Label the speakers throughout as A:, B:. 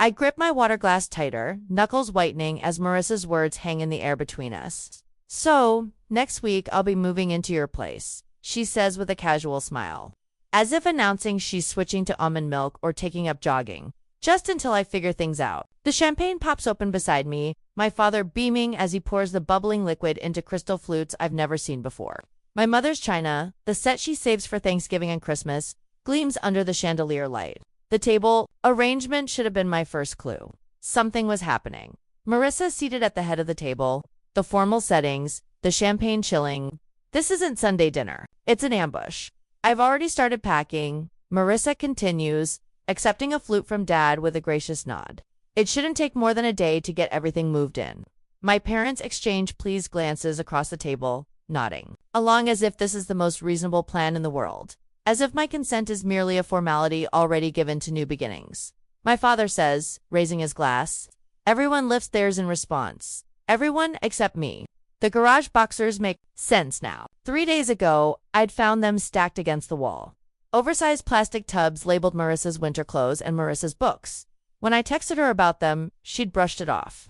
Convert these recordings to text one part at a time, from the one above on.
A: I grip my water glass tighter, knuckles whitening as Marissa's words hang in the air between us. So, next week I'll be moving into your place, she says with a casual smile, as if announcing she's switching to almond milk or taking up jogging, just until I figure things out. The champagne pops open beside me, my father beaming as he pours the bubbling liquid into crystal flutes I've never seen before. My mother's china, the set she saves for Thanksgiving and Christmas, gleams under the chandelier light. The table arrangement should have been my first clue. Something was happening. Marissa seated at the head of the table, the formal settings, the champagne chilling. This isn't Sunday dinner. It's an ambush. I've already started packing. Marissa continues, accepting a flute from Dad with a gracious nod. It shouldn't take more than a day to get everything moved in. My parents exchange pleased glances across the table, nodding, along as if this is the most reasonable plan in the world, as if my consent is merely a formality already given to new beginnings. My father says, raising his glass. Everyone lifts theirs in response. Everyone except me. The garage boxers make sense now. 3 days ago, I'd found them stacked against the wall. Oversized plastic tubs labeled Marissa's winter clothes and Marissa's books. When I texted her about them, she'd brushed it off.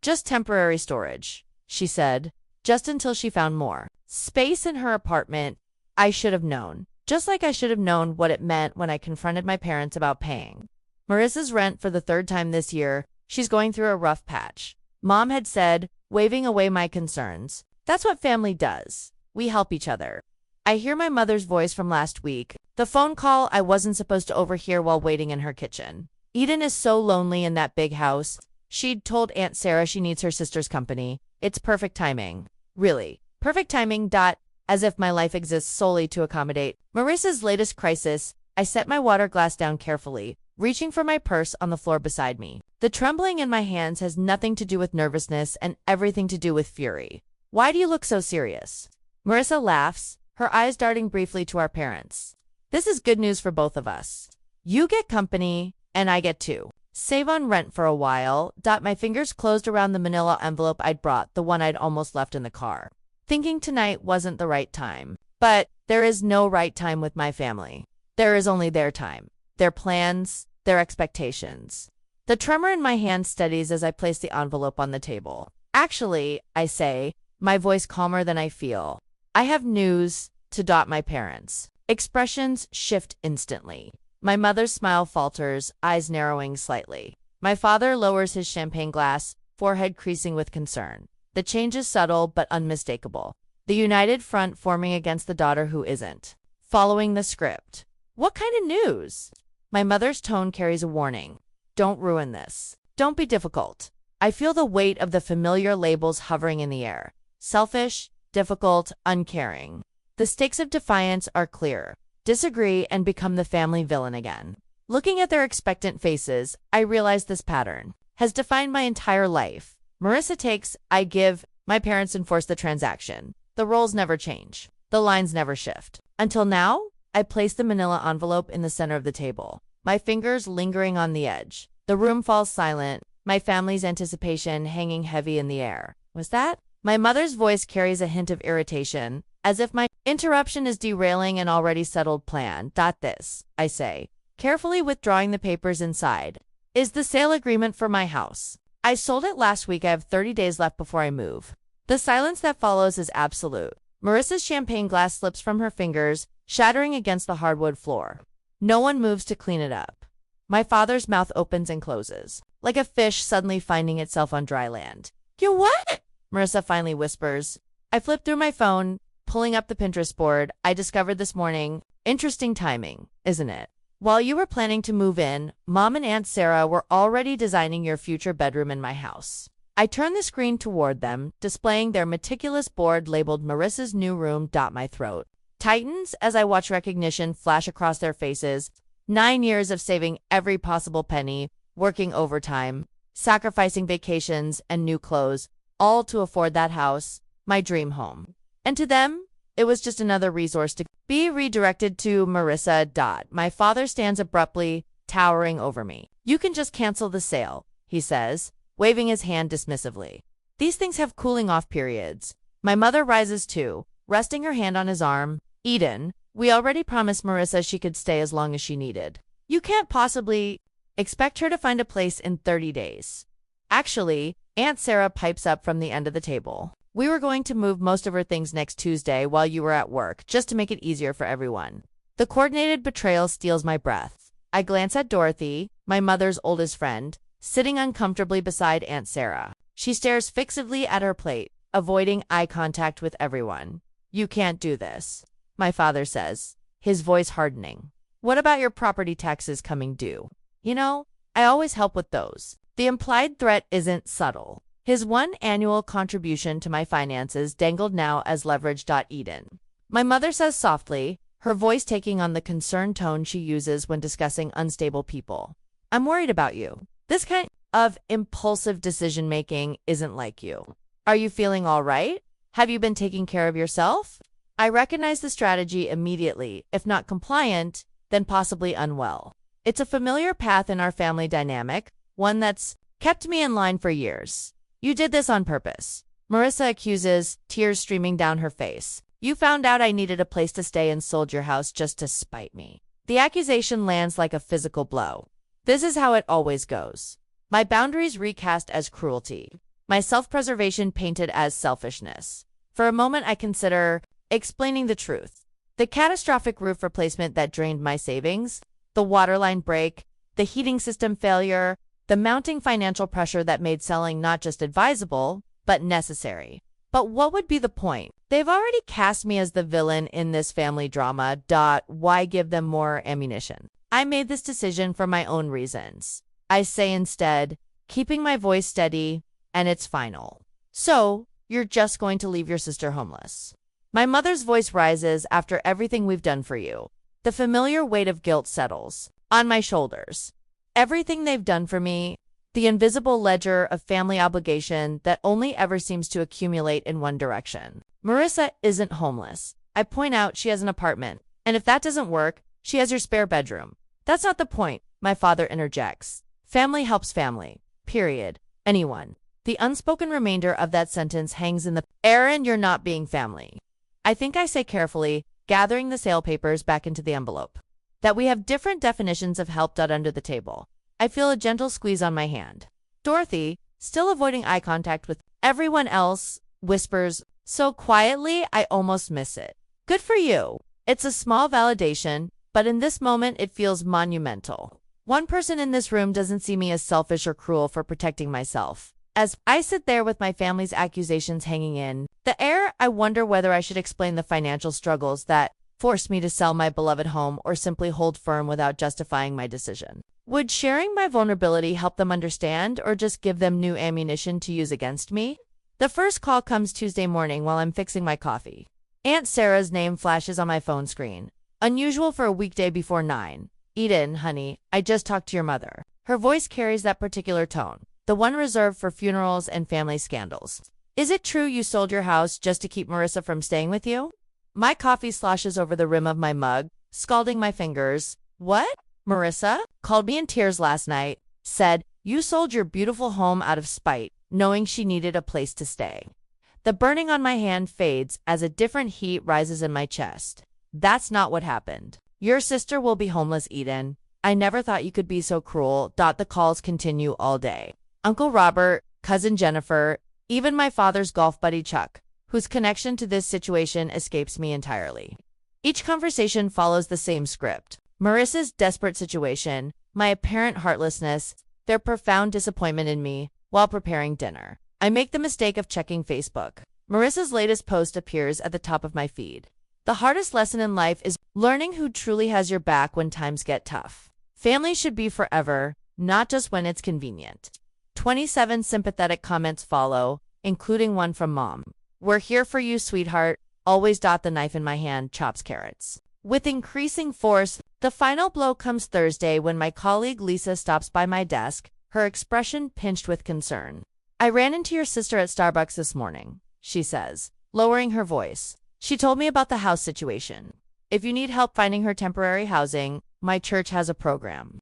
A: Just temporary storage, she said, just until she found more space in her apartment. I should have known. Just like I should have known what it meant when I confronted my parents about paying Marissa's rent for the 3rd time this year. She's going through a rough patch, Mom had said, waving away my concerns. That's what family does. We help each other. I hear my mother's voice from last week, the phone call I wasn't supposed to overhear while waiting in her kitchen. Eden is so lonely in that big house. She'd told Aunt Sarah she needs her sister's company. It's perfect timing. Really. Perfect timing. As if my life exists solely to accommodate Marissa's latest crisis. I set my water glass down carefully, reaching for my purse on the floor beside me. The trembling in my hands has nothing to do with nervousness and everything to do with fury. Why do you look so serious? Marissa laughs, her eyes darting briefly to our parents. This is good news for both of us. You get company, and I get to save on rent for a while. My fingers closed around the manila envelope I'd brought, the one I'd almost left in the car, thinking tonight wasn't the right time. But there is no right time with my family. There is only their time, their plans, their expectations. The tremor in my hand steadies as I place the envelope on the table. Actually, I say, my voice calmer than I feel. I have news to my parents. Expressions shift instantly. My mother's smile falters, eyes narrowing slightly. My father lowers his champagne glass, forehead creasing with concern. The change is subtle but unmistakable. The united front forming against the daughter who isn't following the script. What kind of news? My mother's tone carries a warning. Don't ruin this. Don't be difficult. I feel the weight of the familiar labels hovering in the air. Selfish, difficult, uncaring. The stakes of defiance are clear. Disagree and become the family villain again. Looking at their expectant faces, I realize this pattern has defined my entire life. Marissa takes, I give, my parents enforce the transaction. The roles never change. The lines never shift. Until now, I place the manila envelope in the center of the table, my fingers lingering on the edge. The room falls silent, my family's anticipation hanging heavy in the air. Was that? My mother's voice carries a hint of irritation, as if my interruption is derailing an already settled plan. This, I say, carefully withdrawing the papers inside, is the sale agreement for my house. I sold it last week. I have 30 days left before I move. The silence that follows is absolute. Marissa's champagne glass slips from her fingers, shattering against the hardwood floor. No one moves to clean it up. My father's mouth opens and closes, like a fish suddenly finding itself on dry land. You what? Marissa finally whispers. I flip through my phone, pulling up the Pinterest board I discovered this morning. Interesting timing, isn't it? While you were planning to move in, Mom and Aunt Sarah were already designing your future bedroom in my house. I turn the screen toward them, displaying their meticulous board labeled Marissa's new room. My throat tightens as I watch recognition flash across their faces. 9 years of saving every possible penny, working overtime, sacrificing vacations and new clothes, all to afford that house, my dream home. And to them, it was just another resource to be redirected to Marissa. My father stands abruptly, towering over me. You can just cancel the sale, he says, waving his hand dismissively. These things have cooling off periods. My mother rises too, resting her hand on his arm. Eden, we already promised Marissa she could stay as long as she needed. You can't possibly. Expect her to find a place in 30 days. Actually, Aunt Sarah pipes up from the end of the table. We were going to move most of her things next Tuesday while you were at work, just to make it easier for everyone. The coordinated betrayal steals my breath. I glance at Dorothy, my mother's oldest friend, sitting uncomfortably beside Aunt Sarah. She stares fixedly at her plate, avoiding eye contact with everyone. You can't do this, my father says, his voice hardening. What about your property taxes coming due? You know, I always help with those. The implied threat isn't subtle. His one annual contribution to my finances dangled now as leverage. Eden. My mother says softly, her voice taking on the concerned tone she uses when discussing unstable people. I'm worried about you. This kind of impulsive decision-making isn't like you. Are you feeling all right? Have you been taking care of yourself? I recognize the strategy immediately. If not compliant, then possibly unwell. It's a familiar path in our family dynamic, one that's kept me in line for years. You did this on purpose, Marissa accuses, tears streaming down her face. You found out I needed a place to stay and sold your house just to spite me. The accusation lands like a physical blow. This is how it always goes. My boundaries recast as cruelty. My self-preservation painted as selfishness. For a moment I consider explaining the truth. The catastrophic roof replacement that drained my savings, the waterline break, the heating system failure, the mounting financial pressure that made selling not just advisable, but necessary. But what would be the point? They've already cast me as the villain in this family drama. Why give them more ammunition? I made this decision for my own reasons. I say instead, keeping my voice steady, and it's final. So, you're just going to leave your sister homeless. My mother's voice rises after everything we've done for you. The familiar weight of guilt settles on my shoulders. Everything they've done for me, the invisible ledger of family obligation that only ever seems to accumulate in one direction. Marissa isn't homeless. I point out she has an apartment, and if that doesn't work, she has your spare bedroom. That's not the point, my father interjects. Family helps family. Period. Anyone. The unspoken remainder of that sentence hangs in the air, and you're not being family. I think I say carefully, gathering the sale papers back into the envelope, that we have different definitions of help. Under the table. I feel a gentle squeeze on my hand. Dorothy, still avoiding eye contact with everyone else, whispers, so quietly I almost miss it. Good for you. It's a small validation, but in this moment it feels monumental. One person in this room doesn't see me as selfish or cruel for protecting myself. As I sit there with my family's accusations hanging in the air, I wonder whether I should explain the financial struggles that forced me to sell my beloved home or simply hold firm without justifying my decision. Would sharing my vulnerability help them understand or just give them new ammunition to use against me? The first call comes Tuesday morning while I'm fixing my coffee. Aunt Sarah's name flashes on my phone screen. Unusual for a weekday before 9. Eden, honey, I just talked to your mother. Her voice carries that particular tone, the one reserved for funerals and family scandals. Is it true you sold your house just to keep Marissa from staying with you? My coffee sloshes over the rim of my mug, scalding my fingers. What? Marissa called me in tears last night, said, you sold your beautiful home out of spite, knowing she needed a place to stay. The burning on my hand fades as a different heat rises in my chest. That's not what happened. Your sister will be homeless, Eden. I never thought you could be so cruel. The calls continue all day. Uncle Robert, cousin Jennifer, even my father's golf buddy Chuck, whose connection to this situation escapes me entirely. Each conversation follows the same script. Marissa's desperate situation, my apparent heartlessness, their profound disappointment in me while preparing dinner. I make the mistake of checking Facebook. Marissa's latest post appears at the top of my feed. The hardest lesson in life is learning who truly has your back when times get tough. Family should be forever, not just when it's convenient. 27 sympathetic comments follow, including one from Mom. We're here for you, sweetheart. Always. The knife in my hand chops carrots. With increasing force, the final blow comes Thursday when my colleague Lisa stops by my desk, her expression pinched with concern. I ran into your sister at Starbucks this morning, she says, lowering her voice. She told me about the house situation. If you need help finding her temporary housing, my church has a program.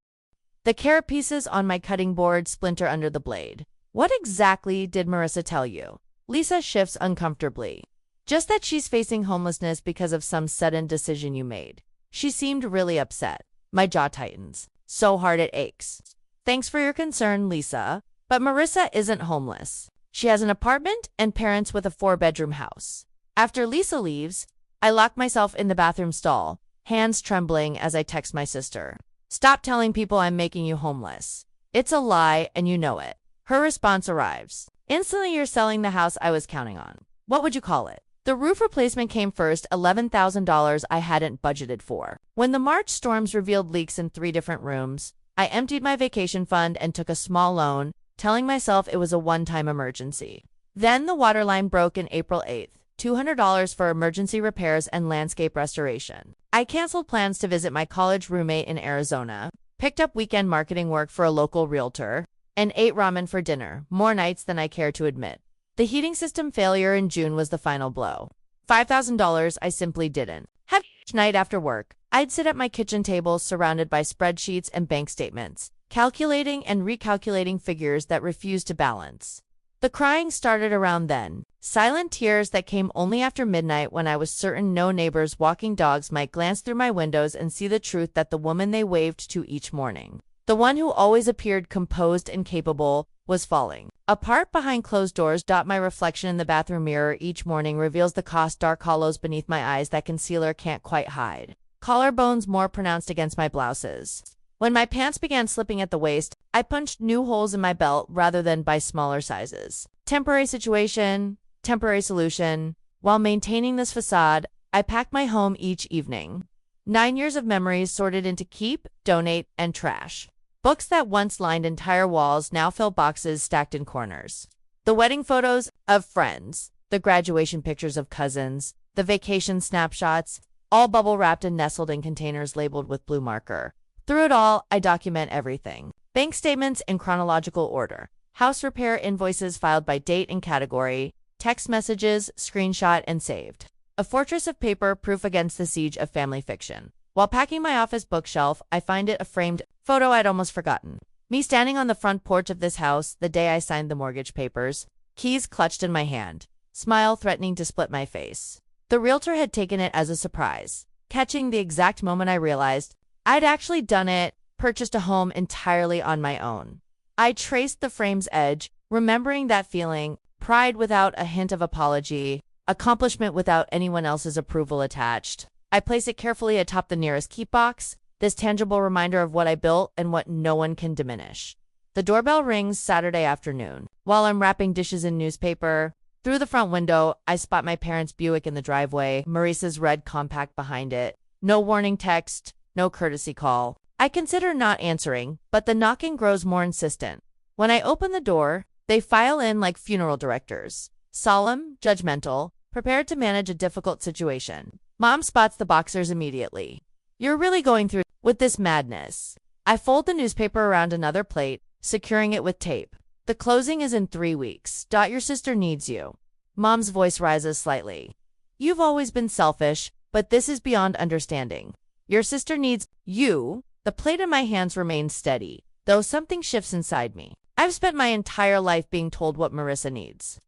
A: The carrot pieces on my cutting board splinter under the blade. What exactly did Marissa tell you? Lisa shifts uncomfortably. Just that she's facing homelessness because of some sudden decision you made. She seemed really upset. My jaw tightens, so hard it aches. Thanks for your concern, Lisa. But Marissa isn't homeless. She has an apartment and parents with a 4-bedroom house. After Lisa leaves, I lock myself in the bathroom stall, hands trembling as I text my sister. Stop telling people I'm making you homeless. It's a lie and you know it. Her response arrives. Instantly, you're selling the house I was counting on. What would you call it? The roof replacement came first, $11,000 I hadn't budgeted for. When the March storms revealed leaks in 3 different rooms, I emptied my vacation fund and took a small loan, telling myself it was a one-time emergency. Then the water line broke in April 8th, $200 for emergency repairs and landscape restoration. I canceled plans to visit my college roommate in Arizona, picked up weekend marketing work for a local realtor, and ate ramen for dinner, more nights than I care to admit. The heating system failure in June was the final blow. $5,000 I simply didn't have. Each night after work, I'd sit at my kitchen table surrounded by spreadsheets and bank statements, calculating and recalculating figures that refused to balance. The crying started around then, silent tears that came only after midnight when I was certain no neighbors walking dogs might glance through my windows and see the truth that the woman they waved to each morning, the one who always appeared composed and capable, was falling apart behind closed doors. My reflection in the bathroom mirror each morning reveals the dark hollows beneath my eyes that concealer can't quite hide. Collarbones more pronounced against my blouses. When my pants began slipping at the waist, I punched new holes in my belt rather than buy smaller sizes. Temporary situation, temporary solution. While maintaining this facade, I packed my home each evening. 9 years of memories sorted into keep, donate, and trash. Books that once lined entire walls now fill boxes stacked in corners. The wedding photos of friends, the graduation pictures of cousins, the vacation snapshots, all bubble-wrapped and nestled in containers labeled with blue marker. Through it all, I document everything. Bank statements in chronological order. House repair invoices filed by date and category. Text messages, screenshot, and saved. A fortress of paper proof against the siege of family fiction. While packing my office bookshelf, I find it a framed photo I'd almost forgotten. Me standing on the front porch of this house the day I signed the mortgage papers, keys clutched in my hand, smile threatening to split my face. The realtor had taken it as a surprise, catching the exact moment I realized I'd actually done it, purchased a home entirely on my own. I traced the frame's edge, remembering that feeling, pride without a hint of apology, accomplishment without anyone else's approval attached. I place it carefully atop the nearest keep box, this tangible reminder of what I built and what no one can diminish. The doorbell rings Saturday afternoon. While I'm wrapping dishes in newspaper, through the front window, I spot my parents' Buick in the driveway, Maurice's red compact behind it. No warning text, no courtesy call. I consider not answering, but the knocking grows more insistent. When I open the door, they file in like funeral directors, solemn, judgmental, prepared to manage a difficult situation. Mom spots the boxers immediately. You're really going through with this madness. I fold the newspaper around another plate, securing it with tape. The closing is in 3 weeks. Your sister needs you. Mom's voice rises slightly. You've always been selfish, but this is beyond understanding. Your sister needs you. The plate in my hands remains steady, though something shifts inside me. I've spent my entire life being told what Marissa needs.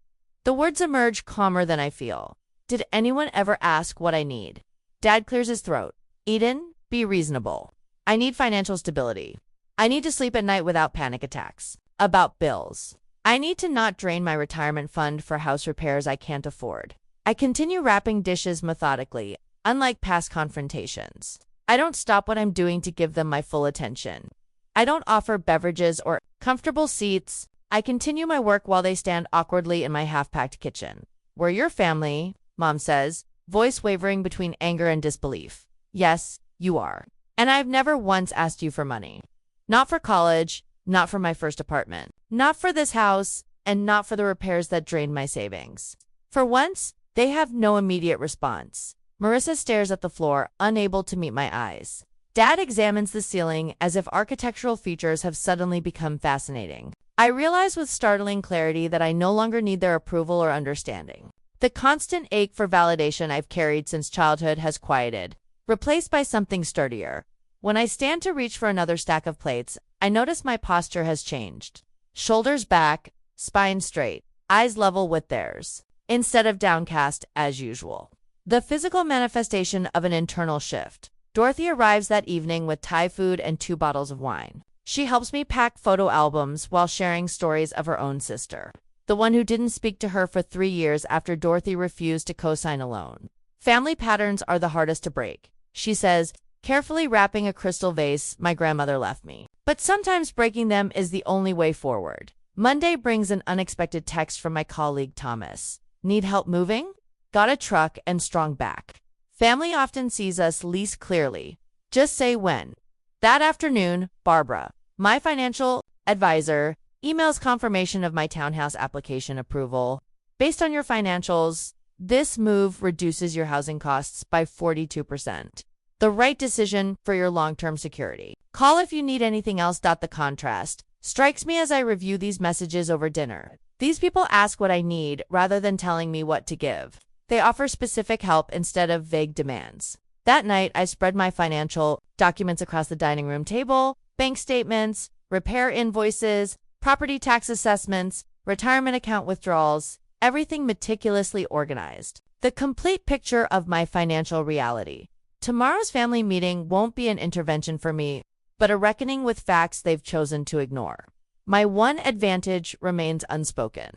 A: The words emerge calmer than I feel. Did anyone ever ask what I need? Dad clears his throat. Eden, be reasonable. I need financial stability. I need to sleep at night without panic attacks. About bills. I need to not drain my retirement fund for house repairs I can't afford. I continue wrapping dishes methodically, unlike past confrontations. I don't stop what I'm doing to give them my full attention. I don't offer beverages or comfortable seats. I continue my work while they stand awkwardly in my half-packed kitchen. We're your family, Mom says, voice wavering between anger and disbelief. Yes, you are. And I've never once asked you for money. Not for college, not for my first apartment, not for this house, and not for the repairs that drained my savings. For once, they have no immediate response. Marissa stares at the floor, unable to meet my eyes. Dad examines the ceiling as if architectural features have suddenly become fascinating. I realize with startling clarity that I no longer need their approval or understanding. The constant ache for validation I've carried since childhood has quieted, replaced by something sturdier. When I stand to reach for another stack of plates, I notice my posture has changed. Shoulders back, spine straight, eyes level with theirs, instead of downcast as usual. The physical manifestation of an internal shift. Dorothy arrives that evening with Thai food and 2 bottles of wine. She helps me pack photo albums while sharing stories of her own sister, the one who didn't speak to her for 3 years after Dorothy refused to co-sign a loan. Family patterns are the hardest to break, she says, carefully wrapping a crystal vase my grandmother left me. But sometimes breaking them is the only way forward. Monday brings an unexpected text from my colleague Thomas. Need help moving? Got a truck and strong back. Family often sees us least clearly. Just say when. That afternoon, Barbara, my financial advisor, emails confirmation of my townhouse application approval. Based on your financials, this move reduces your housing costs by 42%. The right decision for your long-term security. Call if you need anything else. The contrast strikes me as I review these messages over dinner. These people ask what I need rather than telling me what to give. They offer specific help instead of vague demands. That night, I spread my financial documents across the dining room table: bank statements, repair invoices, property tax assessments, retirement account withdrawals, everything meticulously organized. The complete picture of my financial reality. Tomorrow's family meeting won't be an intervention for me, but a reckoning with facts they've chosen to ignore. My one advantage remains unspoken.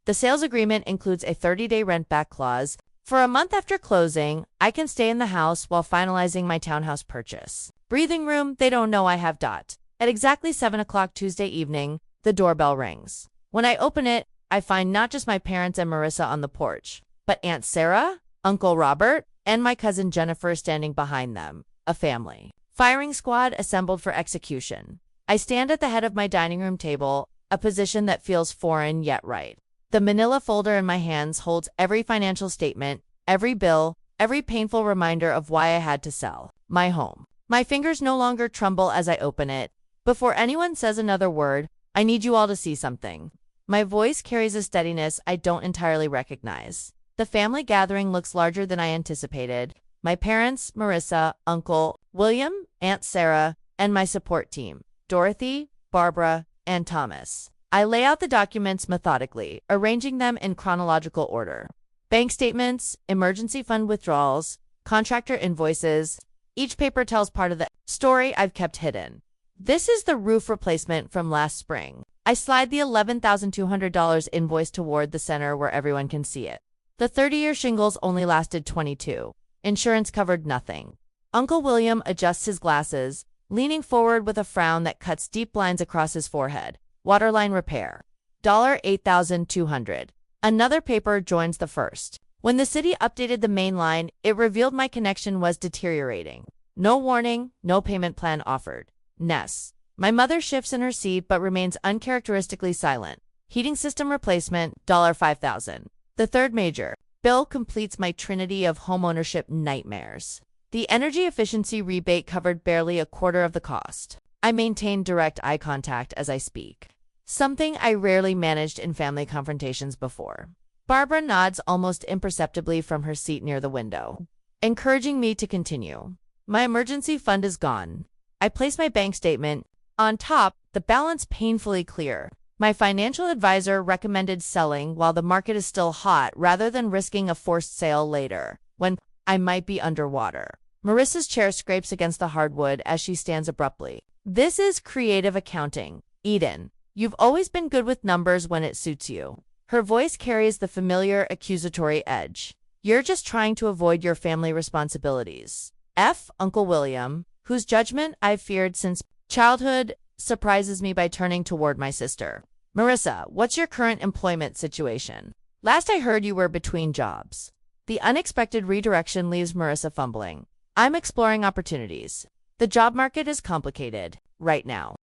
A: The sales agreement includes a 30-day rent-back clause. For a month after closing, I can stay in the house while finalizing my townhouse purchase. Breathing room, they don't know I have. At exactly 7 o'clock Tuesday evening, the doorbell rings. When I open it, I find not just my parents and Marissa on the porch, but Aunt Sarah, Uncle Robert, and my cousin Jennifer standing behind them, a family firing squad assembled for execution. I stand at the head of my dining room table, a position that feels foreign yet right. The manila folder in my hands holds every financial statement, every bill, every painful reminder of why I had to sell my home. My fingers no longer tremble as I open it. Before anyone says another word, I need you all to see something. My voice carries a steadiness I don't entirely recognize. The family gathering looks larger than I anticipated. My parents, Marissa, Uncle William, Aunt Sarah, and my support team, Dorothy, Barbara, and Thomas. I lay out the documents methodically, arranging them in chronological order. Bank statements, emergency fund withdrawals, contractor invoices. Each paper tells part of the story I've kept hidden. This is the roof replacement from last spring. I slide the $11,200 invoice toward the center where everyone can see it. The 30-year shingles only lasted 22. Insurance covered nothing. Uncle William adjusts his glasses, leaning forward with a frown that cuts deep lines across his forehead. Waterline repair. $8,200. Another paper joins the first. When the city updated the main line, it revealed my connection was deteriorating. No warning, no payment plan offered. Ness. My mother shifts in her seat but remains uncharacteristically silent. Heating system replacement, $5,000. The third major bill completes my trinity of homeownership nightmares. The energy efficiency rebate covered barely a quarter of the cost. I maintain direct eye contact as I speak, something I rarely managed in family confrontations before. Barbara nods almost imperceptibly from her seat near the window, encouraging me to continue. My emergency fund is gone. I place my bank statement. On top, the balance painfully clear. My financial advisor recommended selling while the market is still hot rather than risking a forced sale later, when I might be underwater. Marissa's chair scrapes against the hardwood as she stands abruptly. This is creative accounting, Eden. You've always been good with numbers when it suits you. Her voice carries the familiar accusatory edge. You're just trying to avoid your family responsibilities. Uncle William, whose judgment I've feared since childhood, surprises me by turning toward my sister. Marissa, what's your current employment situation? Last I heard you were between jobs. The unexpected redirection leaves Marissa fumbling. I'm exploring opportunities. The job market is complicated right now.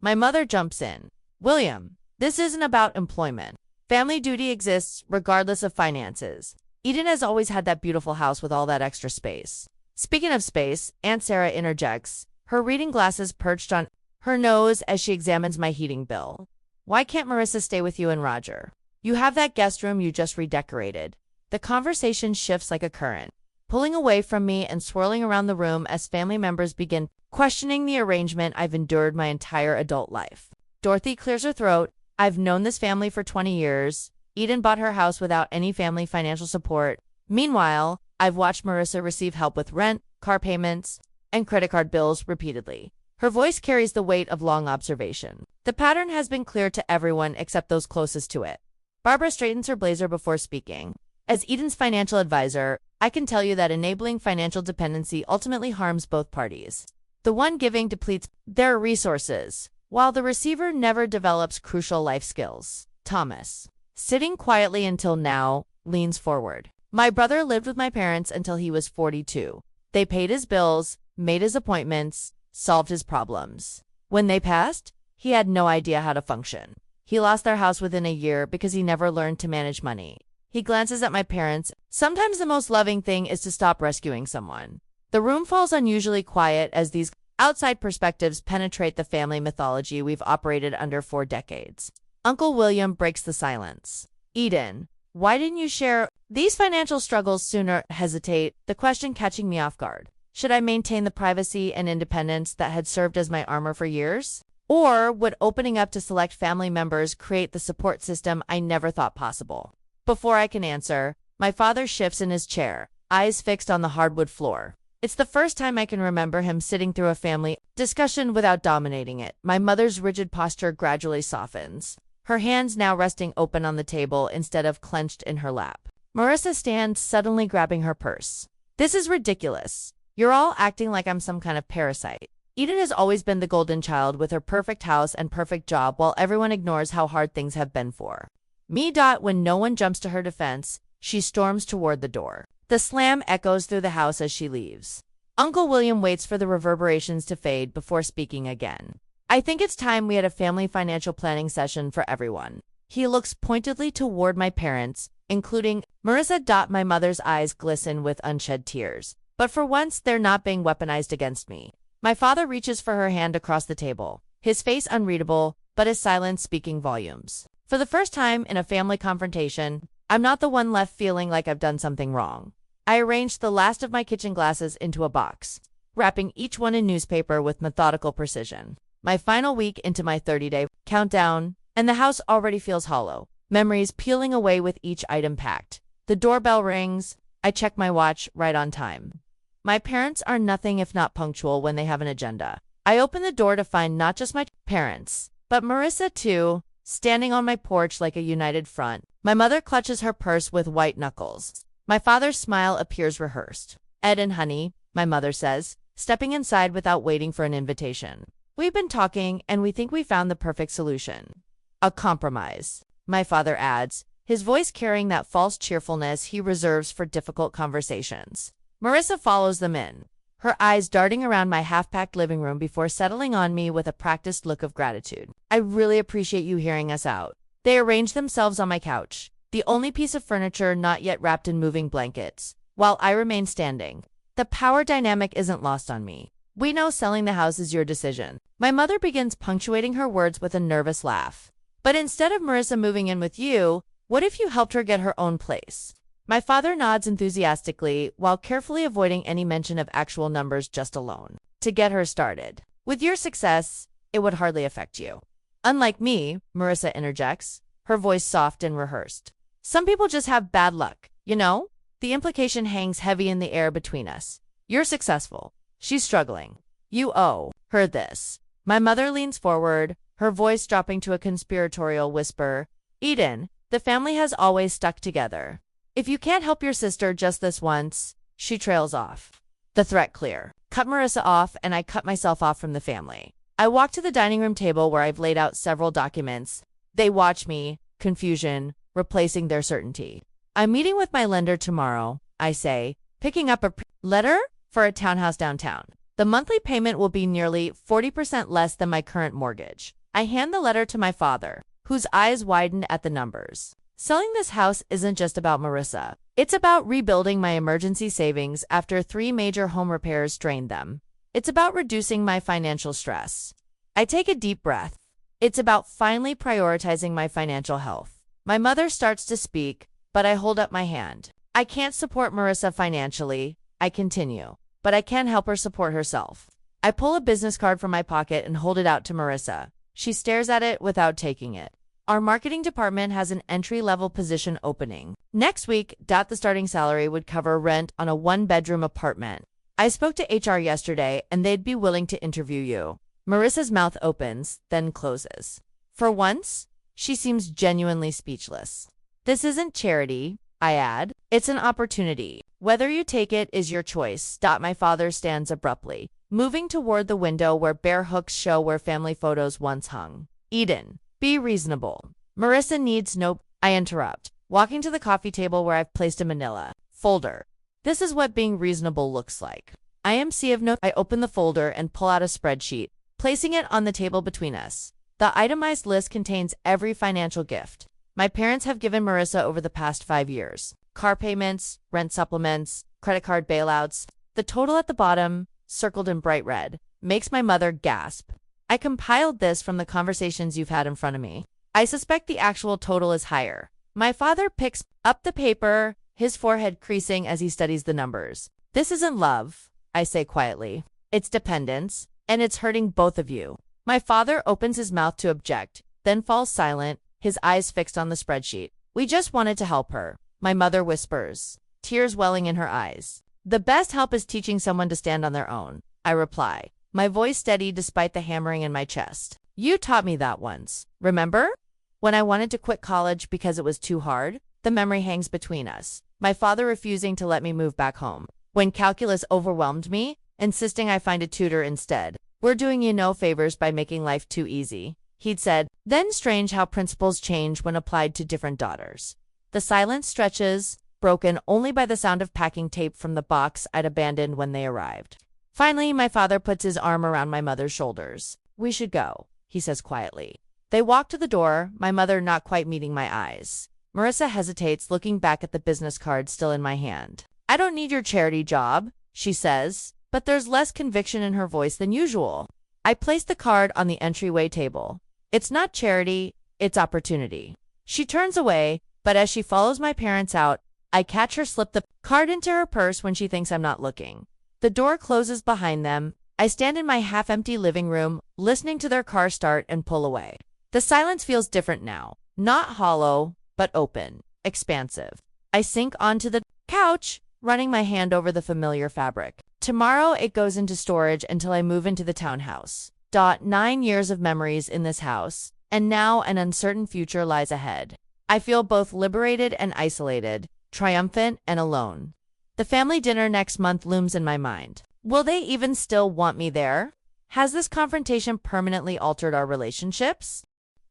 A: My mother jumps in. William, this isn't about employment. Family duty exists regardless of finances. Eden has always had that beautiful house with all that extra space. Speaking of space, Aunt Sarah interjects, her reading glasses perched on her nose as she examines my heating bill. Why can't Marissa stay with you and Roger? You have that guest room you just redecorated. The conversation shifts like a current, pulling away from me and swirling around the room as family members begin questioning the arrangement I've endured my entire adult life. Dorothy clears her throat. I've known this family for 20 years. Eden bought her house without any family financial support. Meanwhile, I've watched Marissa receive help with rent, car payments, and credit card bills repeatedly. Her voice carries the weight of long observation. The pattern has been clear to everyone except those closest to it. Barbara straightens her blazer before speaking. As Eden's financial advisor, I can tell you that enabling financial dependency ultimately harms both parties. The one giving depletes their resources, while the receiver never develops crucial life skills. Thomas, sitting quietly until now, leans forward. My brother lived with my parents until he was 42. They paid his bills, made his appointments, solved his problems. When they passed, he had no idea how to function. He lost their house within a year because he never learned to manage money. He glances at my parents. Sometimes the most loving thing is to stop rescuing someone. The room falls unusually quiet as these outside perspectives penetrate the family mythology we've operated under for decades. Uncle William breaks the silence. Eden, why didn't you share these financial struggles sooner? Hesitate, the question catching me off guard. Should I maintain the privacy and independence that had served as my armor for years? Or would opening up to select family members create the support system I never thought possible? Before I can answer, my father shifts in his chair, eyes fixed on the hardwood floor. It's the first time I can remember him sitting through a family discussion without dominating it. My mother's rigid posture gradually softens, her hands now resting open on the table instead of clenched in her lap. Marissa stands, suddenly grabbing her purse. This is ridiculous. You're all acting like I'm some kind of parasite. Eden has always been the golden child with her perfect house and perfect job while everyone ignores how hard things have been for me. When no one jumps to her defense, she storms toward the door. The slam echoes through the house as she leaves. Uncle William waits for the reverberations to fade before speaking again. I think it's time we had a family financial planning session for everyone. He looks pointedly toward my parents, including Marissa. My mother's eyes glisten with unshed tears. But for once, they're not being weaponized against me. My father reaches for her hand across the table, his face unreadable, but his silence speaking volumes. For the first time in a family confrontation, I'm not the one left feeling like I've done something wrong. I arranged the last of my kitchen glasses into a box, wrapping each one in newspaper with methodical precision. My final week into my 30-day countdown, and the house already feels hollow, memories peeling away with each item packed. The doorbell rings. I check my watch, right on time. My parents are nothing if not punctual when they have an agenda. I open the door to find not just my parents, but Marissa too, standing on my porch like a united front. My mother clutches her purse with white knuckles. My father's smile appears rehearsed. Eden, honey, my mother says, stepping inside without waiting for an invitation. We've been talking, and we think we found the perfect solution. A compromise, my father adds, his voice carrying that false cheerfulness he reserves for difficult conversations. Marissa follows them in, her eyes darting around my half-packed living room before settling on me with a practiced look of gratitude. I really appreciate you hearing us out. They arrange themselves on my couch, the only piece of furniture not yet wrapped in moving blankets, while I remain standing. The power dynamic isn't lost on me. We know selling the house is your decision. My mother begins punctuating her words with a nervous laugh. But instead of Marissa moving in with you, what if you helped her get her own place? My father nods enthusiastically while carefully avoiding any mention of actual numbers, just a loan to get her started. With your success, it would hardly affect you. Unlike me, Marissa interjects, her voice soft and rehearsed. Some people just have bad luck, you know? The implication hangs heavy in the air between us. You're successful. She's struggling. You owe her this. My mother leans forward, her voice dropping to a conspiratorial whisper. Eden, the family has always stuck together. If you can't help your sister just this once, she trails off. The threat clear. Cut Marissa off, and I cut myself off from the family. I walk to the dining room table where I've laid out several documents. They watch me, confusion replacing their certainty. I'm meeting with my lender tomorrow, I say, picking up a letter for a townhouse downtown. The monthly payment will be nearly 40% less than my current mortgage. I hand the letter to my father, whose eyes widen at the numbers. Selling this house isn't just about Marissa. It's about rebuilding my emergency savings after 3 major home repairs drained them. It's about reducing my financial stress. I take a deep breath. It's about finally prioritizing my financial health. My mother starts to speak, but I hold up my hand. I can't support Marissa financially, I continue, but I can help her support herself. I pull a business card from my pocket and hold it out to Marissa. She stares at it without taking it. Our marketing department has an entry-level position opening. Next week, the starting salary would cover rent on a 1-bedroom apartment. I spoke to HR yesterday, and they'd be willing to interview you. Marissa's mouth opens, then closes. For once, she seems genuinely speechless. This isn't charity, I add. It's an opportunity. Whether you take it is your choice. My father stands abruptly, moving toward the window where bare hooks show where family photos once hung. Eden, be reasonable. Marissa needs no... I interrupt, walking to the coffee table where I've placed a manila folder. This is what being reasonable looks like. IMC of note. I open the folder and pull out a spreadsheet, placing it on the table between us. The itemized list contains every financial gift my parents have given Marissa over the past 5 years. Car payments, rent supplements, credit card bailouts. The total at the bottom, circled in bright red, makes my mother gasp. I compiled this from the conversations you've had in front of me. I suspect the actual total is higher. My father picks up the paper, his forehead creasing as he studies the numbers. This isn't love, I say quietly. It's dependence, and it's hurting both of you. My father opens his mouth to object, then falls silent, his eyes fixed on the spreadsheet. We just wanted to help her, my mother whispers, tears welling in her eyes. The best help is teaching someone to stand on their own, I reply, my voice steady despite the hammering in my chest. You taught me that once, remember? When I wanted to quit college because it was too hard, the memory hangs between us, my father refusing to let me move back home. When calculus overwhelmed me, insisting I find a tutor instead. We're doing you no favors by making life too easy, he'd said. Then strange how principles change when applied to different daughters. The silence stretches, broken only by the sound of packing tape from the box I'd abandoned when they arrived. Finally, my father puts his arm around my mother's shoulders. We should go, he says quietly. They walk to the door, my mother not quite meeting my eyes. Marissa hesitates, looking back at the business card still in my hand. I don't need your charity job, she says, but there's less conviction in her voice than usual. I place the card on the entryway table. It's not charity, it's opportunity. She turns away, but as she follows my parents out, I catch her slip the card into her purse when she thinks I'm not looking. The door closes behind them. I stand in my half-empty living room, listening to their car start and pull away. The silence feels different now. Not hollow, but open, expansive. I sink onto the couch, running my hand over the familiar fabric. Tomorrow it goes into storage until I move into the townhouse. 9 years of memories in this house, and now an uncertain future lies ahead. I feel both liberated and isolated, triumphant and alone. The family dinner next month looms in my mind. Will they even still want me there? Has this confrontation permanently altered our relationships?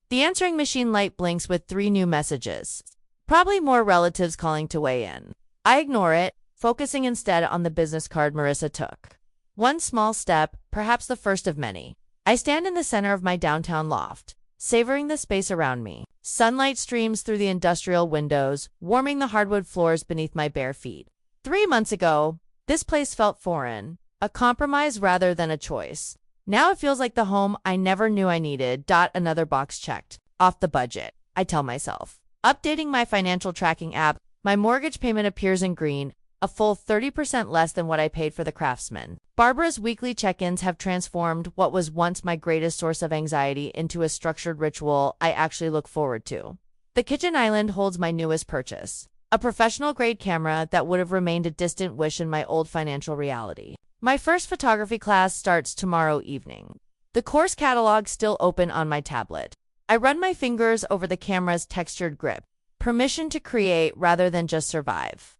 A: The answering machine light blinks with 3 new messages. Probably more relatives calling to weigh in. I ignore it, focusing instead on the business card Marissa took. One small step, perhaps the first of many. I stand in the center of my downtown loft, savoring the space around me. Sunlight streams through the industrial windows, warming the hardwood floors beneath my bare feet. 3 months ago, this place felt foreign, a compromise rather than a choice. Now it feels like the home I never knew I needed. Another box checked. Off the budget, I tell myself. Updating my financial tracking app, my mortgage payment appears in green, a full 30% less than what I paid for the Craftsman. Barbara's weekly check-ins have transformed what was once my greatest source of anxiety into a structured ritual I actually look forward to. The kitchen island holds my newest purchase, a professional-grade camera that would have remained a distant wish in my old financial reality. My first photography class starts tomorrow evening. The course catalog still open on my tablet. I run my fingers over the camera's textured grip. Permission to create rather than just survive.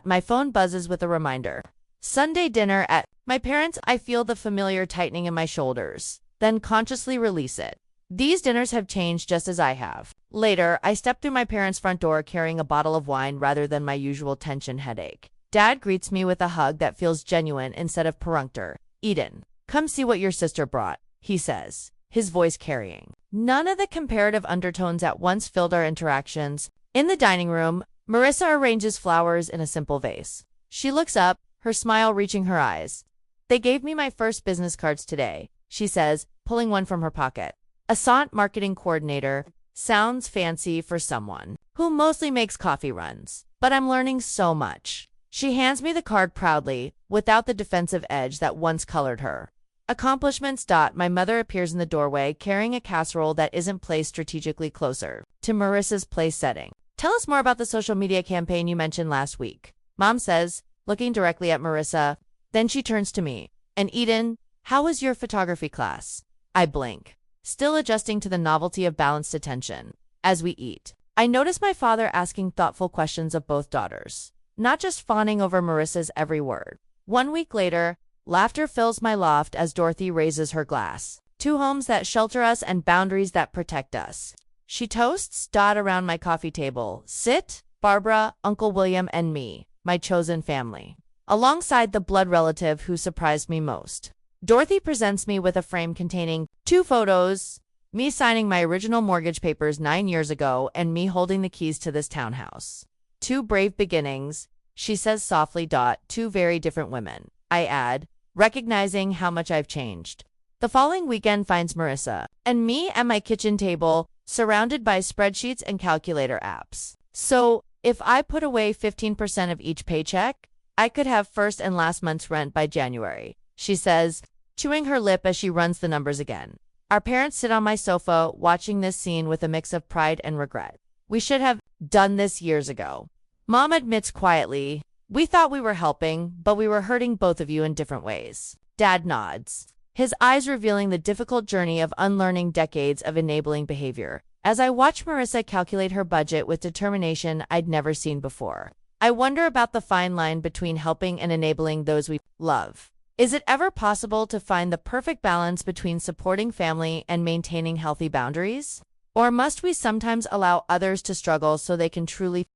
A: My phone buzzes with a reminder. Sunday dinner at my parents'. I feel the familiar tightening in my shoulders, then consciously release it. These dinners have changed just as I have. Later, I step through my parents' front door carrying a bottle of wine rather than my usual tension headache. Dad greets me with a hug that feels genuine instead of perfunctory. Eden, come see what your sister brought, he says, his voice carrying. None of the comparative undertones at once filled our interactions. In the dining room, Marissa arranges flowers in a simple vase. She looks up, her smile reaching her eyes. They gave me my first business cards today, she says, pulling one from her pocket. Assant marketing coordinator. Sounds fancy for someone who mostly makes coffee runs, but I'm learning so much. She hands me the card proudly, without the defensive edge that once colored her. Accomplishments. My mother appears in the doorway carrying a casserole that isn't placed strategically closer to Marissa's place setting. Tell us more about the social media campaign you mentioned last week, Mom says, looking directly at Marissa. Then she turns to me. And Eden, how was your photography class? I blink, still adjusting to the novelty of balanced attention. As we eat, I notice my father asking thoughtful questions of both daughters, not just fawning over Marissa's every word. 1 week later, laughter fills my loft as Dorothy raises her glass. Two homes that shelter us and boundaries that protect us. She toasts Dot around my coffee table. Sit, Barbara, Uncle William, and me, my chosen family, alongside the blood relative who surprised me most. Dorothy presents me with a frame containing 2 photos, me signing my original mortgage papers 9 years ago and me holding the keys to this townhouse. 2 brave beginnings, she says softly. Dot, 2 very different women, I add, recognizing how much I've changed. The following weekend finds Marissa and me at my kitchen table, surrounded by spreadsheets and calculator apps. So, if I put away 15% of each paycheck, I could have first and last month's rent by January, she says, chewing her lip as she runs the numbers again. Our parents sit on my sofa, watching this scene with a mix of pride and regret. We should have done this years ago. Mom admits quietly, we thought we were helping, but we were hurting both of you in different ways. Dad nods, his eyes revealing the difficult journey of unlearning decades of enabling behavior. As I watch Marissa calculate her budget with determination I'd never seen before, I wonder about the fine line between helping and enabling those we love. Is it ever possible to find the perfect balance between supporting family and maintaining healthy boundaries? Or must we sometimes allow others to struggle so they can truly